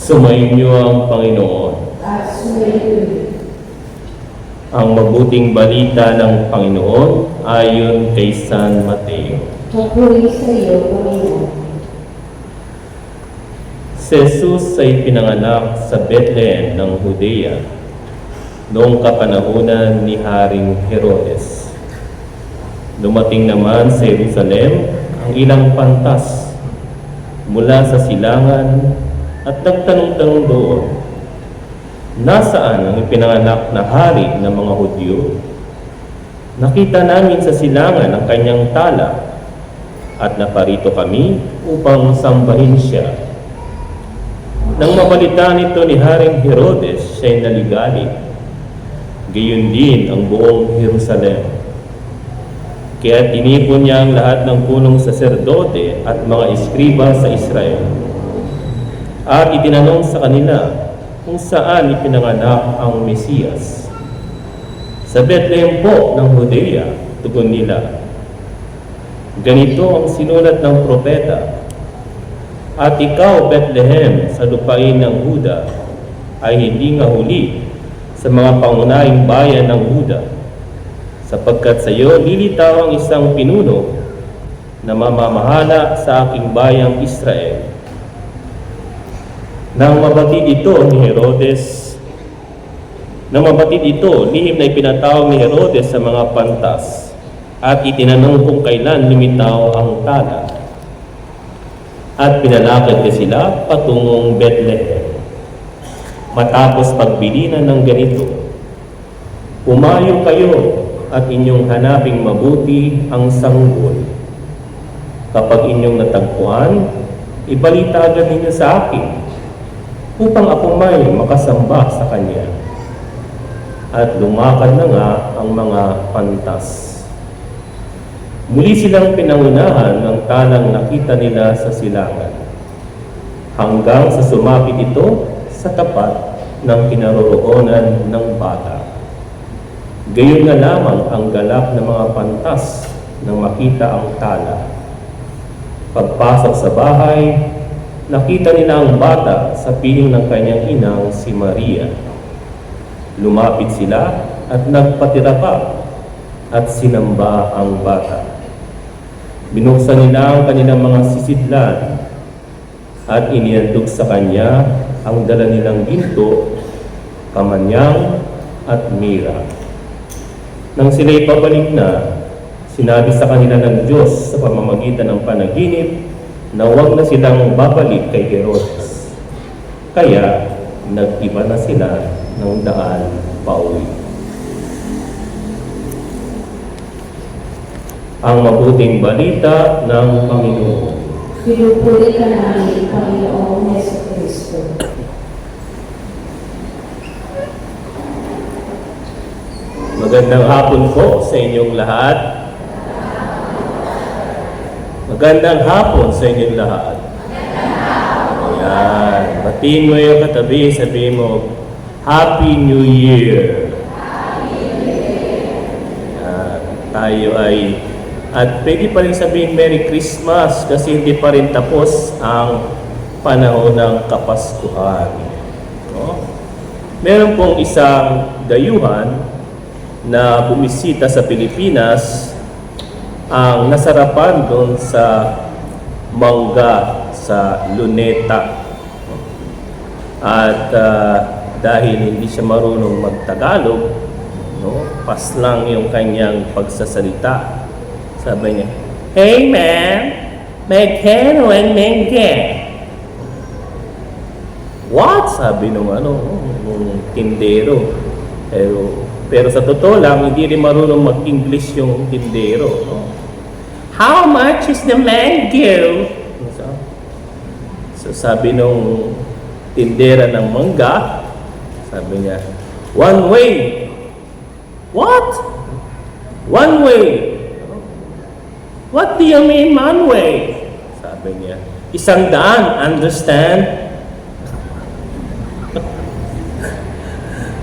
Sumainyo ang Panginoon. At sumainyo. Ang mabuting balita ng Panginoon ayon kay San Mateo. Papuri sa iyo, Panginoon. Si Jesus ay pinanganak sa Bethlehem ng Judea noong kapanahunan ni Haring Herodes. Dumating naman sa Jerusalem ang ilang pantas mula sa silangan at nagtanong-tanong doon, nasaan ang ipinanganak na hari ng mga Hudyo? Nakita namin sa silangan ang kanyang tala at naparito kami upang sambahin siya. Nang mabalita nito ni Haring Herodes, siya'y naligalig. Gayon din ang buong Jerusalem. Kaya tinipon niya ang lahat ng punong saserdote at mga eskriba sa Israel. At itinanong sa kanila kung saan ipinanganak ang Mesiyas. Sa Bethlehem po ng Judea, tugon nila. Ganito ang sinulat ng propeta, at ikaw, Bethlehem, sa lupain ng Huda, ay hindi nga huli sa mga pangunahing bayan ng Huda, sapagkat sa iyo lilitaw ang isang pinuno na mamamahala sa aking bayang Israel. Nang mabatid ito, lihim na ipinatawag ni Herodes sa mga pantas at itinanong kung kailan lumitaw ang tala. At pinalakad niya sila patungong Bethlehem. Matapos pagbilinan ng ganito, pumayo kayo at inyong hanaping mabuti ang sanggol. Kapag inyong natagpuan, ibalita agad ninyo sa akin, upang ako may makasamba sa kanya. At lumakad na nga ang mga pantas. Muli silang pinangunahan ng talang nakita nila sa silangan, hanggang sa sumapit ito sa tapat ng kinaroroonan ng bata. Gayon na lamang ang galak ng mga pantas nang makita ang tala. Pagpasok sa bahay, nakita nila ang bata sa piling ng kanyang inang si Maria. Lumapit sila at nagpatira pa at sinamba ang bata. Binuksan nila ang kanilang mga sisidlan at inihandog sa kanya ang dala nilang ginto, kamanyang at mira. Nang sila'y pabalik na, sinabi sa kanila ng Diyos sa pamamagitan ng panaginip na huwag na silang babalik kay Herodes. Kaya nag-iba na sila ng daan pauwi. Ang mabuting balita ng Panginoon. Pinupuri ka namin, Panginoong Jesucristo. Magandang hapon po sa inyong lahat. Magandang hapon sa inyong lahat. Ayan. Batiin mo yung katabi, sabihin mo, Happy New Year. Ayan. Tayo ay, at pwede pa rin sabihin Merry Christmas kasi hindi pa rin tapos ang panahon ng Kapaskuhan. No? Meron pong isang dayuhan na bumisita sa Pilipinas, ang nasarapan doon sa mangga sa Luneta. At dahil hindi siya marunong magtagalog, no, paslang yung kanyang pagsasalita. Sabi niya, "Hey ma'am, magkano ang mangga?" What? Sabi nung nung tindero. Pero sa totoo lang, hindi rin marunong mag-English yung tindero. No? How much is the mango? So sabi nung tindera ng mangga, sabi niya, "One way." What? One way? What do you mean one way? Sabi niya, 100, understand?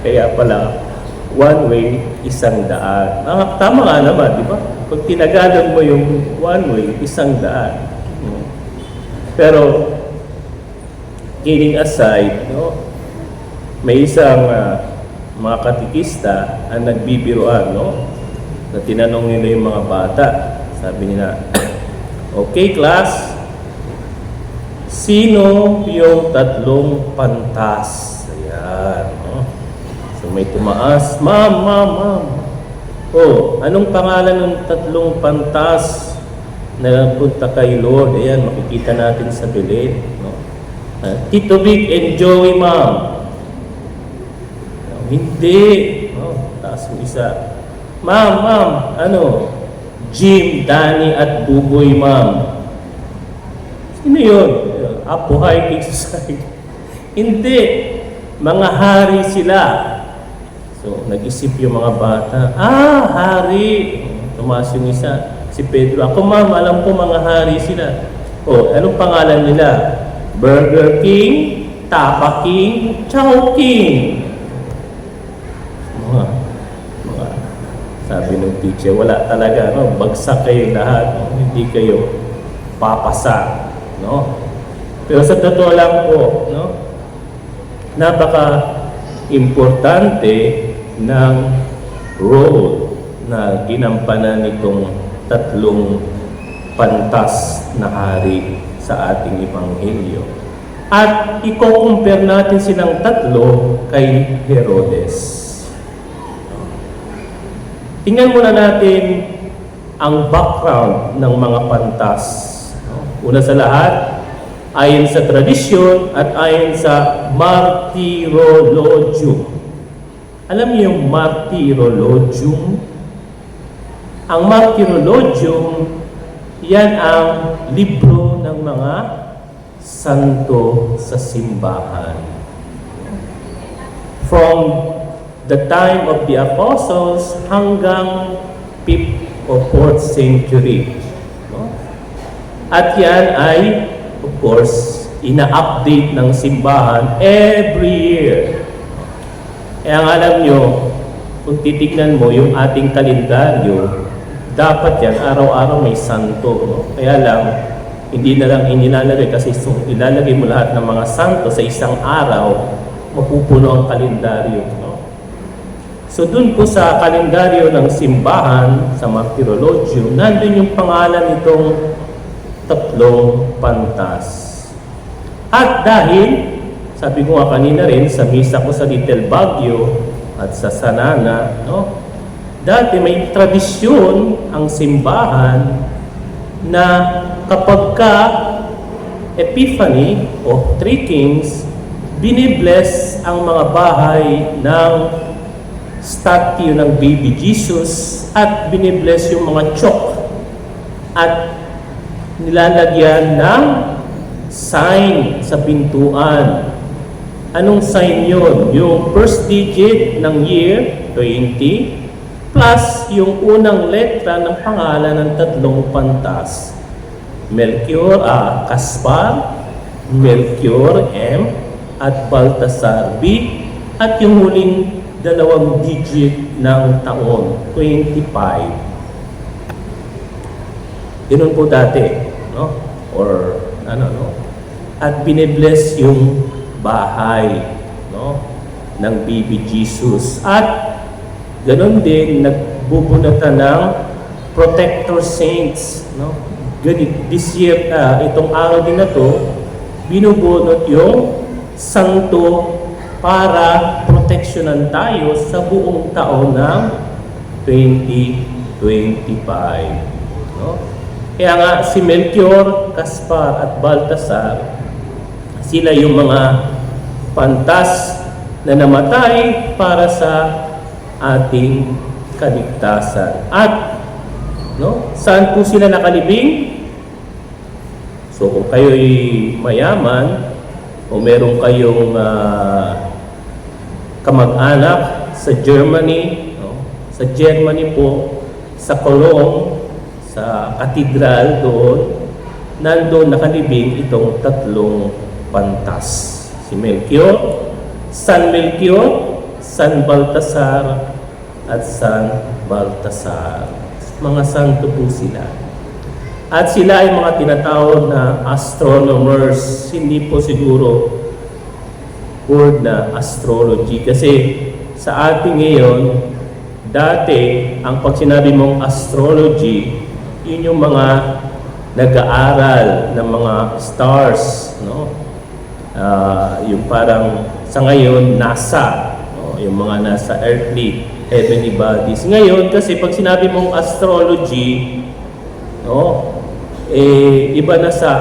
Kaya pala, one way, 100. Tama nga naman, di ba? Pag tinagalan mo yung one way, 100. Pero kidding aside, no, may isang mga katikista ang nagbibiruan, no, na tinanong nila yung mga bata. Sabi nila, okay class, sino yung tatlong pantas? Ayan, no? So may tumaas, ma'am. Oh, anong pangalan ng tatlong pantas na punta kay Lord? Ayan, makikita natin sa bilid, no? Tito Vic and Joey, ma'am. Hindi. No, taas mo isa. Ma'am, ano? Jim, Danny, at Buboy, ma'am. Sino yun? Apuhay, King Society. Hindi. Mga hari sila. So, nag-isip yung mga bata. Hari. Tumaas yung isa. Si Pedro. Ako, ma'am, alam ko mga hari sila. Oh, anong pangalan nila? Burger King, Tapa King, Chow King. Sabi ng teacher, wala talaga, no? Bagsak kayo lahat, no? Hindi kayo papasa, no? Pero sa totoo lang po, no? Napaka-importante ng role na ginampanan nitong tatlong pantas na hari sa ating Ebanghelyo. At i-compare natin silang tatlo kay Herodes. Tingnan muna natin ang background ng mga pantas. Una sa lahat, ayon sa tradisyon at ayon sa martyrologium. Alam niyo yung martyrologium? Ang martyrologium, yan ang libro ng mga santo sa simbahan. From the time of the apostles hanggang 5th or 4th century. No? At yan ay, of course, ina-update ng simbahan every year. Kaya ang alam nyo, kung titignan mo yung ating kalendaryo, dapat yan, araw-araw may santo. No? Kaya lang, hindi na lang inilalagay kasi ilalagay mo lahat ng mga santo sa isang araw, mapupuno ang kalendaryo. No? So dun po sa kalendaryo ng simbahan, sa martyrologium, nandun yung pangalan nitong tatlong pantas. At dahil, sabi ko nga kanina rin, sa misa ko sa Little Baguio at sa Sanana, no? Dati may tradisyon ang simbahan na kapag ka Epiphany o Three Kings, binibless ang mga bahay ng statue ng Baby Jesus at binibless yung mga chok at nilalagyan ng sign sa pintuan. Anong sign yun? Yung first digit ng year, 20, plus yung unang letra ng pangalan ng tatlong pantas. Melchior, Caspar, Melchior, M, at Baltasar, B, at yung huling dalawang digit ng taon, 25. Ganun po dati, no? Or ano, no? At binibless yung bahay, no? Ng Baby Jesus. At ganun din, nagbubunatan ng protector saints, no? This year, itong araw din na to, binubunot yung santo para proteksyonan tayo sa buong taon ng 2025. No? Kaya nga si Melchior, Caspar at Baltasar, sila yung mga pantas na namatay para sa ating kaligtasan. At no, saan po sila nakalibing? So kung kayo'y mayaman o meron kayong kamag-anak sa Germany, no? Sa Germany po, sa Cologne, sa katedral doon, nandoon nakalibing itong tatlong pantas. Si Melchior, San Melchior, San Baltasar, at San Baltasar. Mga santo po sila. At sila ay mga tinatawag na astronomers. Hindi po siguro word na astrology. Kasi sa ating ngayon, dati, ang pag sinabi mong astrology, yun yung mga nag-aaral ng mga stars, no? Yung parang sa ngayon, NASA, no? Yung mga nasa earthly, heavenly bodies. Ngayon, kasi pag sinabi mong astrology, no? Iba na sa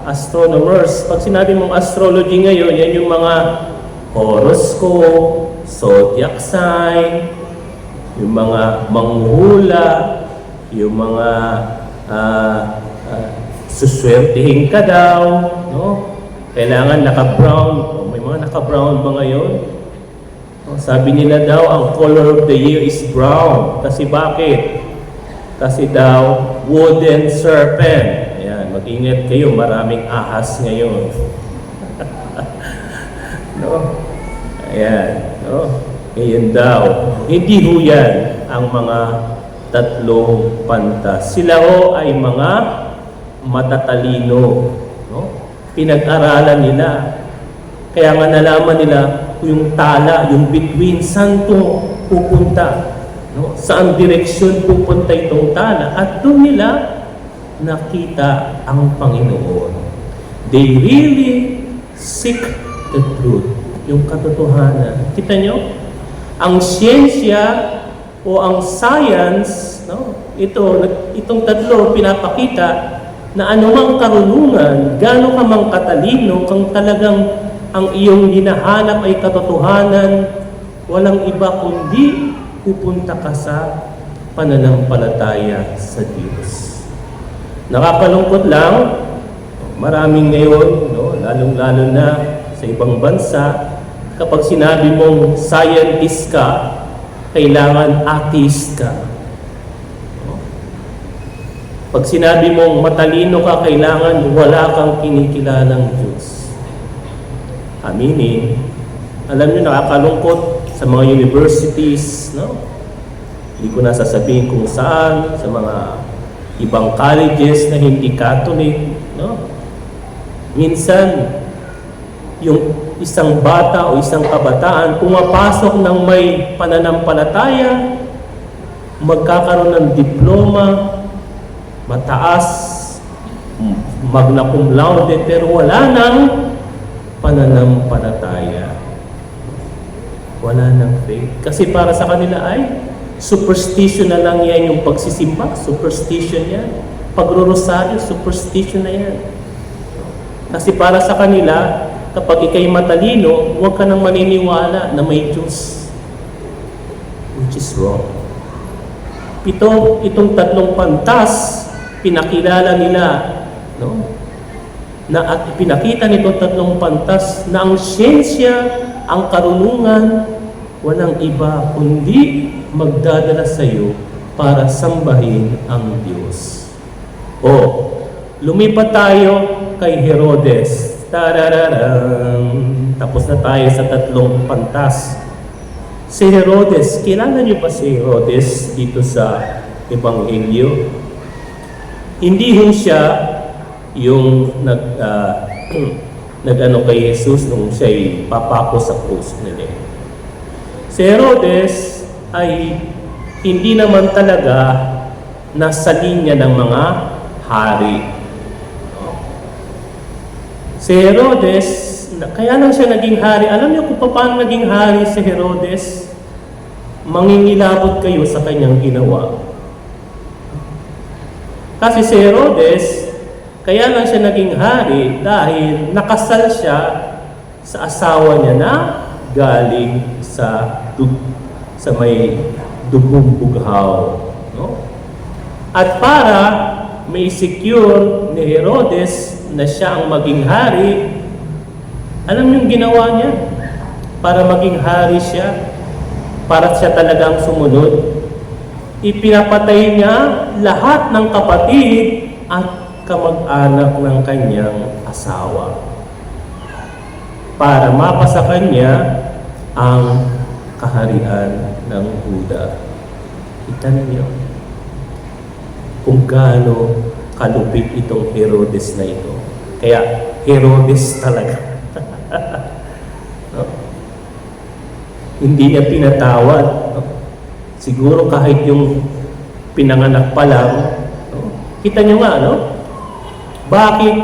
astronomers. Pag sinabi mong astrology ngayon, yan yung mga horoscope, zodiac sign, yung mga manghuhula, yung mga suswertihin ka daw, no? Kailangan naka-brown. May mga naka-brown ba ngayon? No? Sabi nila daw, ang color of the year is brown. Kasi bakit? Kasi daw, wooden serpent. Ayan, mag-ingat kayo, maraming ahas ngayon. No? Ayan, no? Ngayon daw, hindi ho yan ang mga tatlong pantas. Sila ho ay mga matatalino. No? Pinag-aralan nila. Kaya nga nalaman nila yung tala, yung between, saan ito pupunta. No? Saan direksyon pupunta itong tala. At doon nila nakita ang Panginoon. They really seek the truth. Yung katotohanan. Kita nyo? Ang siyensya o ang science, no? Itong tatlo pinapakita na anumang karunungan, gaano ka mang katalino, kung talagang ang iyong hinahanap ay katotohanan, walang iba kundi pupunta ka sa pananampalataya sa Diyos. Nakakalungkot lang, maraming ngayon, no? Lalong-lalo na sa ibang bansa, kapag sinabi mong scientist ka, kailangan atheist ka. Pag sinabi mong matalino ka, kailangan wala kang kinikilalang Diyos. Aminin. Alam niyo, nakakalungkot sa mga universities, no? Hindi ko na sasabihin kung saan, sa mga ibang colleges na hindi Catholic, no? Minsan, yung isang bata o isang kabataan pumapasok ng may pananampalataya, magkakaroon ng diploma, mataas, magna cum laude, pero wala nang pananampalataya. Wala nang faith. Kasi para sa kanila ay superstition na lang yan yung pagsisimba. Superstition yan. Pagro-rosaryo, superstition na yan. Kasi para sa kanila, kapag ikay matalino, huwag ka nang maniniwala na may Diyos. Which is wrong. Itong tatlong pantas, pinakilala nila, no? At pinakita nitong tatlong pantas na ang siyensya, ang karunungan, walang iba kundi magdadala sa iyo para sambahin ang Diyos. Lumipat tayo kay Herodes. Tarararang. Tapos na tayo sa tatlong pantas. Si Herodes, kilala niyo ba si Herodes dito sa Ebanghelyo? Hindi ho siya yung nag-ano kay Jesus nung siya'y papako sa krus nila. Si Herodes ay hindi naman talaga nasa linya ng mga hari. Si Herodes, kaya lang siya naging hari. Alam niyo kung paano naging hari si Herodes? Mangingilabot kayo sa kanyang ginawa. Kasi si Herodes, kaya lang siya naging hari dahil nakasal siya sa asawa niya na galing sa may dugong bughaw. No? At para may secure ni Herodes na siya ang maging hari, alam niyo yung ginawa niya? Para maging hari siya, para siya talagang sumunod, ipinapatay niya lahat ng kapatid at kamag-anak ng kanyang asawa para mapasa kanya ang kaharian ng Huda. Kita niyo kung gaano kalupit itong Herodes na ito. Kaya Herodes talaga. No? hindi niya pinatawad. No? Siguro kahit yung pinanganak pa lang, no? Kita niyo nga, no? Bakit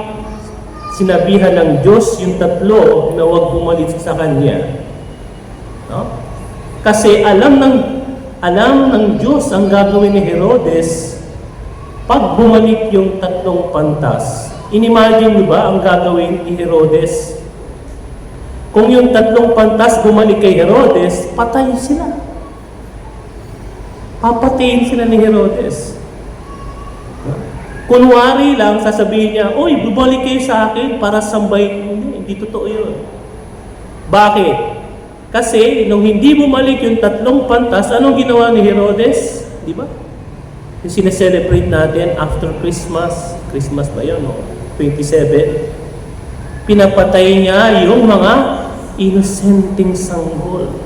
sinabihan ng Diyos yung tatlo na huwag bumalik sa Kanya? No? Kasi alam ng Diyos ang gagawin ni Herodes pag bumalik yung tatlong pantas. Inimagine niyo ba ang gagawin ni Herodes? Kung yung tatlong pantas bumalik kay Herodes, patay sila. Papatayin sila ni Herodes. Kunwari lang, sasabihin niya, "Uy, bumalik kayo sa akin para sambahin." Hindi totoo yun. Bakit? Kasi nung hindi bumalik yung tatlong pantas, anong ginawa ni Herodes? Di ba? Yung sineselebrate natin after Christmas. Christmas ba yun? No? 27. Pinapatay niya yung mga inosenteng sanggol.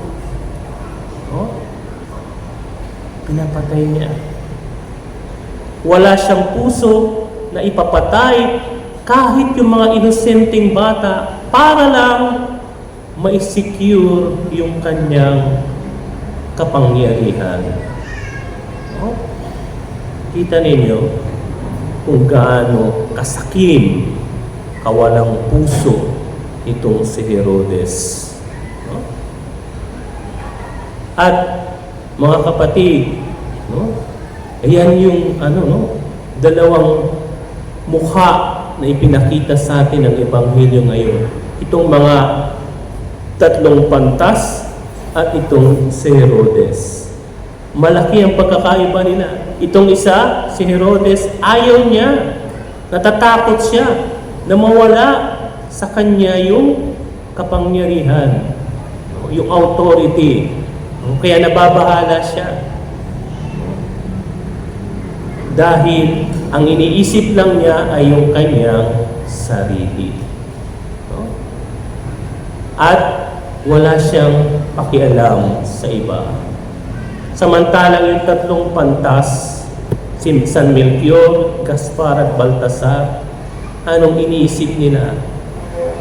No? Pinapatay niya. Wala siyang puso na ipapatay kahit yung mga inosenteng bata para lang ma-secure yung kanyang kapangyarihan. No? Kita ninyo kung gaano kasakim, kawalang puso itong si Herodes. No? At mga kapatid, no? Ayan yung dalawang mukha na ipinakita sa atin ng Ebanghelyo ngayon. Itong mga tatlong pantas at itong si Herodes. Malaki ang pagkakaiba nila. Itong isa, si Herodes, ayaw niya, natatakot siya na mawala sa kanya yung kapangyarihan, yung authority. Kaya nababahala siya. Dahil ang iniisip lang niya ay yung kanyang sarili. No? At wala siyang pakialam sa iba. Samantalang yung tatlong pantas, si San Melchior, Gaspar at Baltasar, anong iniisip nila?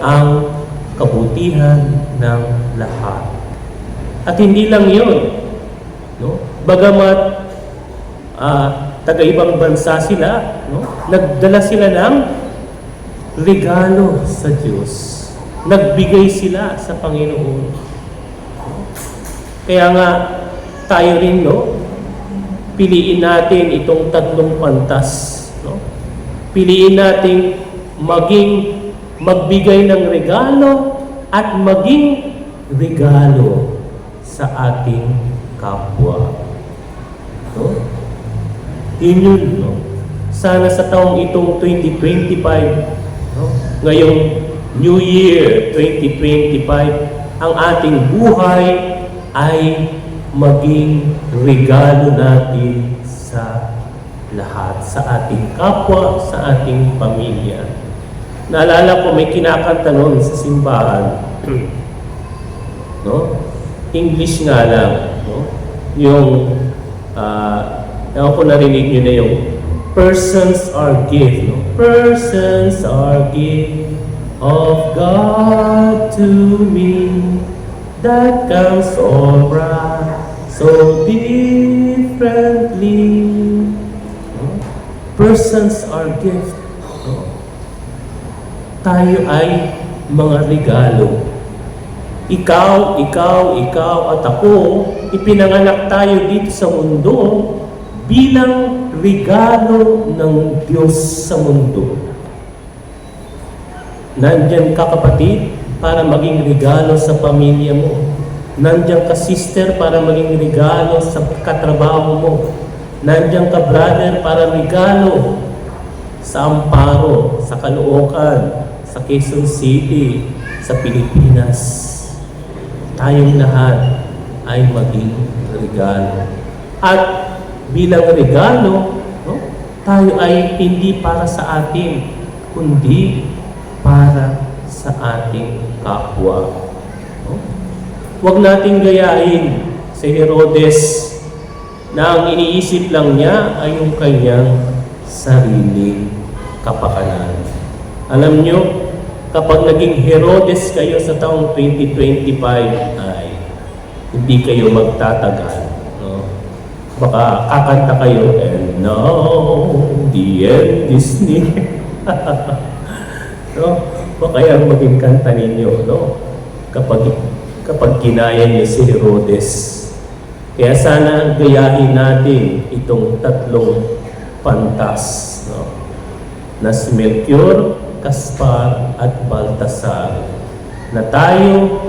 Ang kabutihan ng lahat. At hindi lang yun. No? Bagamat taga-ibang bansa sila, no? Nagdala sila ng regalo sa Diyos. Nagbigay sila sa Panginoon. Kaya nga, tayo rin, no? Piliin natin itong tatlong pantas. No? Piliin natin magbigay ng regalo at maging regalo sa ating kapwa. No? Yun, no? Sana sa taong itong 2025, no? Ngayong New Year 2025, ang ating buhay ay maging regalo natin sa lahat, sa ating kapwa, sa ating pamilya. Naalala ko, may kinakanta noon sa simbahan. No? English nga lang. No? Yung ako narinig nyo na yung persons are gift. No? Persons are gift of God to me, that comes all bright, so differently. No? Persons are gift. No? Tayo ay mga regalo. Ikaw at ako, ipinanganak tayo dito sa mundo bilang regalo ng Diyos sa mundo. Nandyan ka, kapatid, para maging regalo sa pamilya mo. Nandyan ka, sister, para maging regalo sa katrabaho mo. Nandyan ka, brother, para regalo sa Amparo, sa Caloocan, sa Quezon City, sa Pilipinas. Tayong lahat ay maging regalo. At bilang regalo, no, tayo ay hindi para sa atin, kundi para sa ating kapwa. No? Huwag nating gayahin si Herodes na ang iniisip lang niya ay yung kanyang sariling kapakanan. Alam nyo, kapag naging Herodes kayo sa taong 2025 ay hindi kayo magtatagal. No? Baka kakanta kayo, and now the end is near. No? O kaya maging kanta ninyo, no? Kapag kinaya niyo si Herodes. Kaya sana gayahin natin itong tatlong pantas, no? Na si Melchior, Gaspar, at Baltasar, na tayo,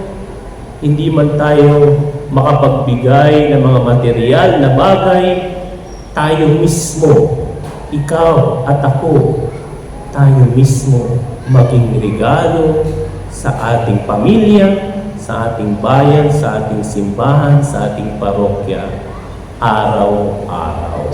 hindi man tayo makapagbigay ng mga material na bagay, tayo mismo, ikaw at ako, tayo mismo maging regalo sa ating pamilya, sa ating bayan, sa ating simbahan, sa ating parokya, araw-araw.